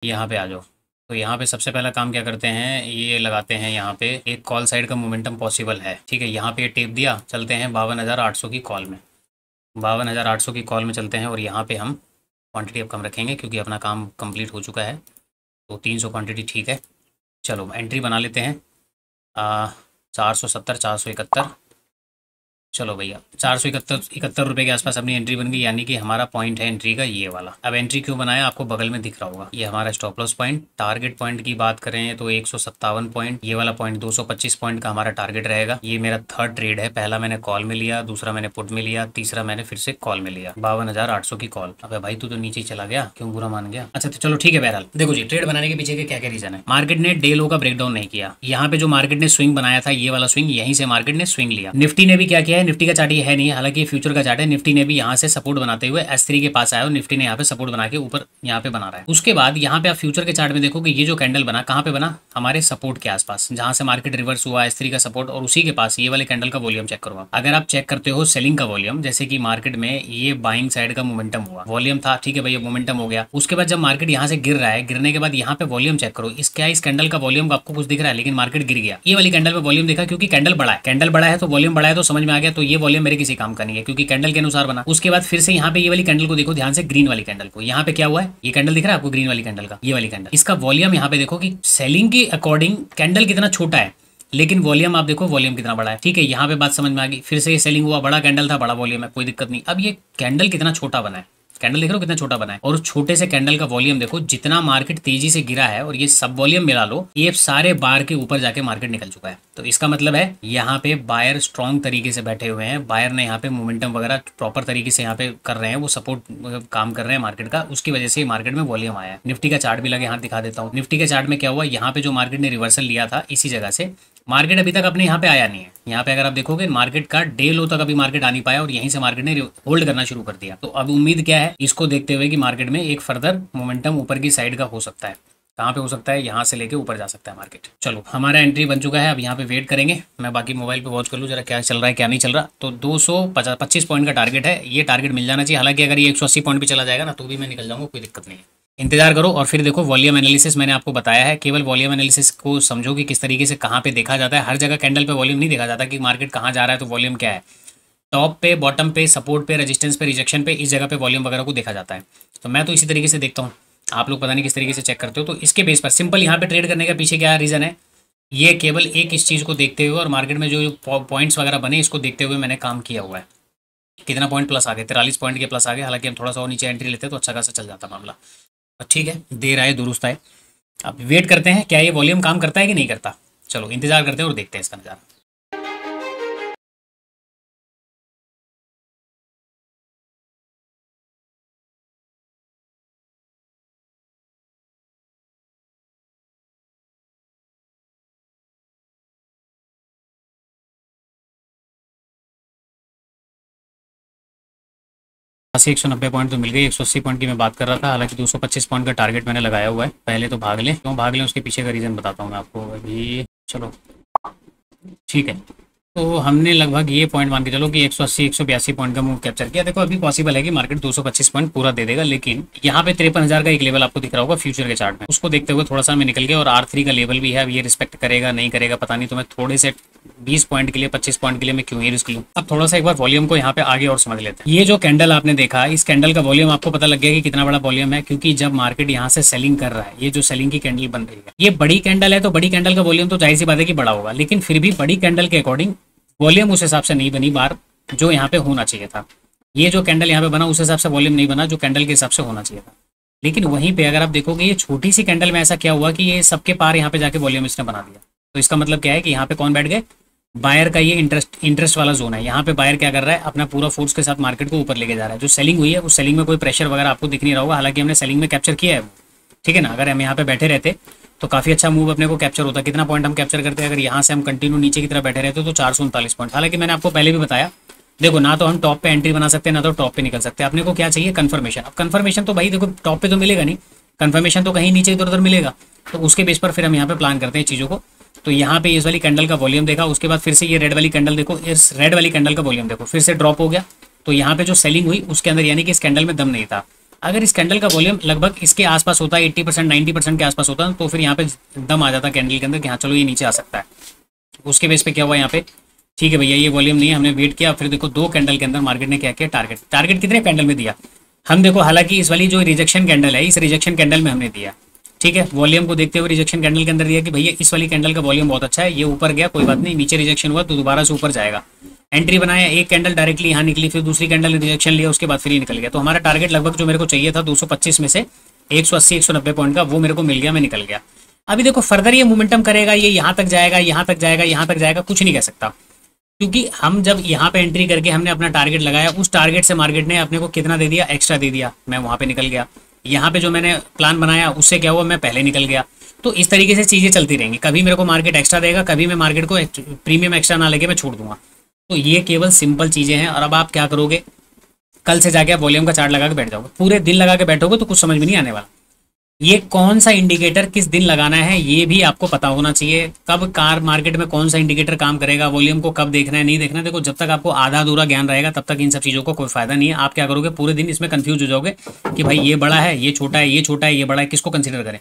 यहाँ पे आ जाओ। तो यहाँ पे सबसे पहला काम क्या करते हैं, ये लगाते हैं यहाँ पे एक कॉल साइड का मोमेंटम पॉसिबल है, ठीक है। यहाँ पे टेप दिया, चलते हैं 52,800 की कॉल में। 52,800 की कॉल में चलते हैं और यहाँ पे हम क्वांटिटी अब कम रखेंगे क्योंकि अपना काम कंप्लीट हो चुका है। तो 300 क्वांटिटी ठीक है। चलो एंट्री बना लेते हैं। 470, 471। चलो भैया 471 रुपये के आसपास अपनी एंट्री बन गई, यानी कि हमारा पॉइंट है एंट्री का ये वाला। अब एंट्री क्यों बनाया, आपको बगल में दिख रहा होगा, ये हमारा stop loss point. Target point की बात करें तो 157 पॉइंट, ये वाला पॉइंट 225 पॉइंट का हमारा टारगेट रहेगा। ये मेरा थर्ड ट्रेड है, पहला मैंने कॉल में लिया, दूसरा मैंने पुट में लिया, तीसरा मैंने फिर से कॉल में लिया। 52,800 की कॉल। अब भाई तू तो नीचे चला गया, क्यों बुरा मान गया? अच्छा तो चलो ठीक है। बहरहाल देखो जी, ट्रेड बनाने के पीछे के क्या क्या रीजन है। मार्केट ने डे लो का ब्रेकडाउन नहीं किया। यहाँ पे जो मार्केट ने स्विंग बनाया था, ये वाला स्विंग, यहीं से मार्केट ने स्विंग लिया। निफ्टी ने भी क्या किया है, निफ्टी का चार्ट ये है नहीं, हालांकि फ्यूचर का चार्ट है। निफ्टी ने भी यहाँ से सपोर्ट बनाते हुए S3 के पास आया और निफ्टी ने यहाँ पे सपोर्ट बना के ऊपर यहाँ पे बना रहा है। उसके बाद यहाँ पे आप फ्यूचर के चार्ट में देखो कि ये जो कैंडल बना कहाँ पे बना, हमारे सपोर्ट के आसपास, जहां से मार्केट रिवर्स हुआ S3 का सपोर्ट, और उसी के पास ये वाले कैंडल का वॉल्यूम चेक करो आप। अगर आप चेक करते हो सेलिंग का वॉल्यूम, जैसे कि मार्केट में ये बाइंग साइड का मोमेंटम हुआ, वॉल्यूम था, ठीक है भैया, मोमेंटम हो गया। उसके बाद जब मार्केट यहाँ से गिर रहा है, गिरने के बाद यहाँ पे वॉल्यूम चेक करो, इस कैंडल का वॉल्यूम आपको कुछ दिख रहा है, लेकिन मार्केट गिर गया। ये वाली कैंडल पे वॉल्यूम देखा, क्योंकि कैंडल बड़ा है, कैंडल बड़ा है तो वॉल्यूम बड़ा है, तो समझ में आ गया। तो ये वॉल्यूम मेरे किसी काम का नहीं है, क्योंकि कैंडल के अनुसार बना। उसके बाद फिर से यहाँ पे ये वाली कैंडल को देखो ध्यान से, ग्रीन वाली कैंडल को। यहाँ पे क्या हुआ है, ये कैंडल दिख रहा है आपको, ग्रीन वाली कैंडल का, ये वाली कैंडल, इसका वॉल्यूम यहाँ पे देखो कि सेलिंग के अकॉर्डिंग कैंडल कितना छोटा है, लेकिन वॉल्यूम आप देखो वॉल्यूम कितना बड़ा है, ठीक है। यहाँ पे बात समझ में आ गई। फिर से ये सेलिंग हुआ, बड़ा कैंडल था, बड़ा वॉल्यूम है, कोई दिक्कत नहीं। अब ये कैंडल कितना छोटा बना है, कैंडल देख रहे हो कितना छोटा बना है, और उस छोटे से कैंडल का वॉल्यूम देखो, जितना मार्केट तेजी से गिरा है, और ये सब वॉल्यूम मिला लो, ये सारे बार के ऊपर जाके मार्केट निकल चुका है। तो इसका मतलब है यहाँ पे बायर स्ट्रॉन्ग तरीके से बैठे हुए हैं, बायर ने यहाँ पे मोमेंटम वगैरह प्रॉपर तरीके से यहाँ पे कर रहे हैं, वो सपोर्ट काम कर रहे हैं मार्केट का, उसकी वजह से मार्केट में वॉल्यूम आया है। निफ्टी का चार्ट भी लगे हाथ दिखा देता हूँ। निफ्टी के चार्ट में क्या हुआ, यहाँ पे जो मार्केट ने रिवर्सल लिया था इसी जगह से, मार्केट अभी तक अपने यहाँ पे आया नहीं है। यहाँ पे अगर आप देखोगे मार्केट का डे लो तक अभी मार्केट आ नहीं पाया, और यहीं से मार्केट ने होल्ड करना शुरू कर दिया। तो अब उम्मीद क्या है, इसको देखते हुए कि मार्केट में एक फर्दर मोमेंटम ऊपर की साइड का हो सकता है। कहाँ पे हो सकता है, यहाँ से लेके ऊपर जा सकता है मार्केट। चलो हमारा एंट्री बन चुका है, अब यहाँ पे वेट करेंगे। मैं बाकी मोबाइल पे वॉच कर लूँ जरा क्या चल रहा है क्या नहीं चल रहा। तो 225 पॉइंट का टारगेट है, ये टारगेट मिल जाना चाहिए। हालांकि अगर ये 180 पॉइंट भी चला जाएगा ना, तो भी मैं निकल जाऊंगा, कोई दिक्कत नहीं है। इंतजार करो। और फिर देखो वॉल्यूम एनालिसिस मैंने आपको बताया है, केवल वॉल्यूम एनालिसिस को समझो कि किस तरीके से कहाँ पे देखा जाता है। हर जगह कैंडल पे वॉल्यूम नहीं देखा जाता कि मार्केट कहाँ जा रहा है तो वॉल्यूम क्या है। टॉप पे, बॉटम पे, सपोर्ट पे, रेजिस्टेंस पे, रिजेक्शन पे, इस जगह पे वॉल्यूम वगैरह को देखा जाता है। तो मैं तो इसी तरीके से देखता हूँ, आप लोग पता नहीं किस तरीके से चेक करते हो। तो इसके बेस पर सिंपल यहाँ पे ट्रेड करने का पीछे क्या रीज़न है, ये केवल एक इस चीज़ को देखते हुए और मार्केट में जो पॉइंट्स वगैरह बने इसको देखते हुए मैंने काम किया हुआ है। कितना पॉइंट प्लस आ गए, 43 पॉइंट के प्लस आ गए। हालांकि हम थोड़ा सा और नीचे एंट्री लेते तो अच्छा खासा चल जाता मामला। ठीक है, देर आए दुरुस्त आए। अब वेट करते हैं क्या ये वॉल्यूम काम करता है कि नहीं करता। चलो इंतजार करते हैं और देखते हैं इसका नज़ारा। अस्सी 190 पॉइंट तो मिल गई, 180 पॉइंट की मैं बात कर रहा था। हालांकि 225 पॉइंट का टारगेट मैंने लगाया हुआ है। पहले तो भाग लें, क्यों भाग लें उसके पीछे का रीज़न बताता हूँ मैं आपको अभी। चलो ठीक है, तो हमने लगभग ये पॉइंट मान के चलो कि 180 182 पॉइंट का मूव कैप्चर किया। देखो अभी पॉसिबल है कि मार्केट 225 पॉइंट पूरा दे देगा, लेकिन यहाँ पे 53,000 का एक लेवल आपको दिख रहा होगा फ्यूचर के चार्ट में, उसको देखते हुए थोड़ा सा मैं निकल गया। और R3 का लेवल भी है, अब ये रिस्पेक्ट करेगा नहीं करेगा पता नहीं, तो मैं थोड़े से 20 पॉइंट के लिए 25 पॉइंट के लिए मैं क्यों ही रिस्क लूँ। अब थोड़ा सा एक बार वॉल्यूम को यहाँ पे आगे और समझ लेते हैं। ये जो कैंडल आपने देखा, इस कैंडल का वॉल्यूम आपको पता लग गया कि कितना बड़ा वॉल्यूम है, क्योंकि जब मार्केट यहाँ से सेलिंग कर रहा है, ये जो सेलिंग की कैंडल बन रही है, ये बड़ी कैंडल है, तो बड़ी कैंडल का वॉल्यूम तो जाहिर सी बात है कि बड़ा होगा, लेकिन फिर भी बड़ी कैंडल के अकॉर्डिंग वॉल्यूम उस हिसाब से नहीं बनी बार जो यहाँ पे होना चाहिए था। ये जो कैंडल यहाँ पे बना उस हिसाब से वॉल्यूम नहीं बना जो कैंडल के हिसाब से होना चाहिए था। लेकिन वहीं पे अगर आप देखोगे ये छोटी सी कैंडल में ऐसा क्या हुआ कि ये सबके पार यहाँ पे जाके वॉल्यूम इसने बना दिया। तो इसका मतलब क्या है कि यहाँ पे कौन बैठ गए, बायर का ये इंटरेस्ट वाला जोन है। यहाँ पे बायर क्या कर रहा है, अपना पूरा फोर्स के साथ मार्केट को ऊपर लेके जा रहा है। जो सेलिंग हुई है उस सेलिंग में कोई प्रेशर वगैरह आपको दिख नहीं रहा होगा, हालांकि हमने सेलिंग में कैप्चर किया है, ठीक है ना। अगर हम यहाँ पे बैठे रहते तो काफी अच्छा मूव अपने को कैप्चर होता। कितना पॉइंट हम कैप्चर करते हैं, अगर यहाँ से हम कंटिन्यू नीचे की तरफ बैठे रहते तो 439 पॉइंट। हालांकि मैंने आपको पहले भी बताया, देखो ना तो हम टॉप पे एंट्री बना सकते हैं ना तो टॉप पे निकल सकते हैं। अपने को क्या चाहिए, कंफर्मेशन। अब कंफर्मेशन तो भाई देखो टॉप पे तो मिलेगा नहीं, कंफर्मेशन तो कहीं नीचे इधर उधर मिलेगा। तो उसके बेस पर फिर हम यहाँ पे प्लान करते हैं चीज़ों को। तो यहाँ पे इस वाली कैंडल का वॉल्यूम देखा, उसके बाद फिर से ये रेड वाली कैंडल देखो, इस रेड वाली कैंडल का वॉल्यूम देखो, फिर से ड्रॉप हो गया। तो यहाँ पे जो सेलिंग हुई उसके अंदर यानी कि इस कैंडल में दम नहीं था। अगर इस कैंडल का वॉल्यूम लगभग इसके आसपास होता है 80% 90% के आसपास होता है तो फिर यहाँ पे दम आ जाता है कैंडल के अंदर कि हाँ चलो ये नीचे आ सकता है। उसके बेस पे क्या हुआ यहाँ पे, ठीक है भैया ये वॉल्यूम नहीं है, हमने वेट किया, फिर देखो 2 कैंडल के अंदर मार्केट ने क्या किया, टारगेट कितने कैंडल में दिया हम देखो, हालांकि इस वाली जो रिजेक्शन कैंडल है इस रिजेक्शन कैंडल में हमने दिया, ठीक है, वॉल्यूम को देखते हुए रिजेक्शन कैंडल के अंदर दिया कि भैया इस वाली कैंडल का वॉल्यूम बहुत अच्छा है, ये ऊपर गया कोई बात नहीं, नीचे रिजेक्शन हुआ तो दोबारा से ऊपर जाएगा, एंट्री बनाया, एक कैंडल डायरेक्टली यहाँ निकली, फिर दूसरी कैंडल ने रिजेक्शन लिया, उसके बाद फिर ये निकल गया। तो हमारा टारगेट लगभग जो मेरे को चाहिए था 225 में से 180 190 पॉइंट का वो मेरे को मिल गया, मैं निकल गया। अभी देखो फर्दर ये मोमेंटम करेगा, ये यहाँ तक जाएगा, यहाँ तक जाएगा, यहाँ तक जाएगा, कुछ नहीं कह सकता, क्योंकि हम जब यहाँ पे एंट्री करके हमने अपना टारगेट लगाया, उस टारगेट से मार्केट ने अपने को कितना दे दिया, एक्स्ट्रा दे दिया, मैं वहाँ पे निकल गया। यहाँ पे जो मैंने प्लान बनाया उससे क्या हुआ, मैं पहले निकल गया। तो इस तरीके से चीज़ें चलती रहेंगी, कभी मेरे को मार्केट एक्स्ट्रा देगा, कभी मैं मार्केट को प्रीमियम एक्स्ट्रा ना लेके मैं छोड़ दूंगा। तो ये केवल सिंपल चीज़ें हैं। और अब आप क्या करोगे, कल से जाके आप वॉल्यूम का चार्ट लगा के बैठ जाओगे, पूरे दिन लगा के बैठोगे तो कुछ समझ में नहीं आने वाला। ये कौन सा इंडिकेटर किस दिन लगाना है ये भी आपको पता होना चाहिए, कब कार मार्केट में कौन सा इंडिकेटर काम करेगा, वॉल्यूम को कब देखना है नहीं देखना है। देखो जब तक आपको आधा अधूरा ज्ञान रहेगा तब तक इन सब चीज़ों को कोई फायदा नहीं है। आप क्या करोगे, पूरे दिन इसमें कंफ्यूज हो जाओगे कि भाई ये बड़ा है, ये छोटा है, ये छोटा है, ये बड़ा है, किसको कंसिडर करें।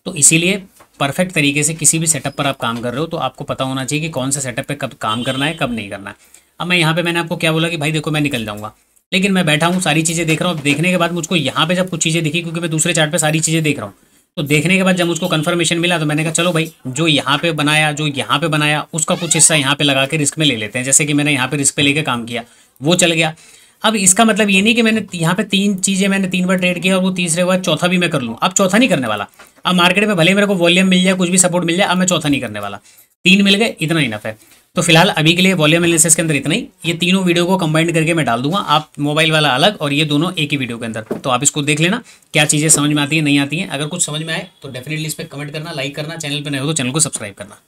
तो इसीलिए परफेक्ट तरीके से किसी भी सेटअप पर आप काम कर रहे हो तो आपको पता होना चाहिए कि कौन सा सेटअप पे कब काम करना है कब नहीं करना है। अब मैं यहाँ पे मैंने आपको क्या बोला कि भाई देखो मैं निकल जाऊँगा, लेकिन मैं बैठा हूँ सारी चीज़ें देख रहा हूँ, देखने के बाद मुझको यहाँ पे जब कुछ चीज़ें दिखी, क्योंकि मैं दूसरे चार्ट पे सारी चीज़ें देख रहा हूँ, तो देखने के बाद जब मुझको कंफर्मेशन मिला तो मैंने कहा चलो भाई जो यहाँ पे बनाया जो यहाँ पे बनाया उसका कुछ हिस्सा यहाँ पे लगा के रिस्क में ले लेते हैं। जैसे कि मैंने यहाँ पे रिस्क पे लेके काम किया, वो चल गया। अब इसका मतलब ये नहीं कि मैंने यहाँ पे 3 चीज़ें मैंने 3 बार ट्रेड किया और वो तीसरे बार चौथा भी मैं कर लूँ। अब चौथा नहीं करने वाला। अब मार्केट में भले मेरे को वॉल्यूम मिल जाए, कुछ भी सपोर्ट मिल जाए, अब मैं चौथा नहीं करने वाला। 3 मिल गए, इतना इनफ है। तो फिलहाल अभी के लिए वॉल्यूम एनालिसिस के अंदर इतना ही। ये तीनों वीडियो को कंबाइंड करके मैं डाल दूंगा, आप मोबाइल वाला अलग और ये दोनों एक ही वीडियो के अंदर। तो आप इसको देख लेना क्या चीज़ें समझ में आती है नहीं आती हैं। अगर कुछ समझ में आए तो डेफिनेटली इस पर कमेंट करना, लाइक करना, चैनल पर नए हो तो चैनल को सब्सक्राइब करना।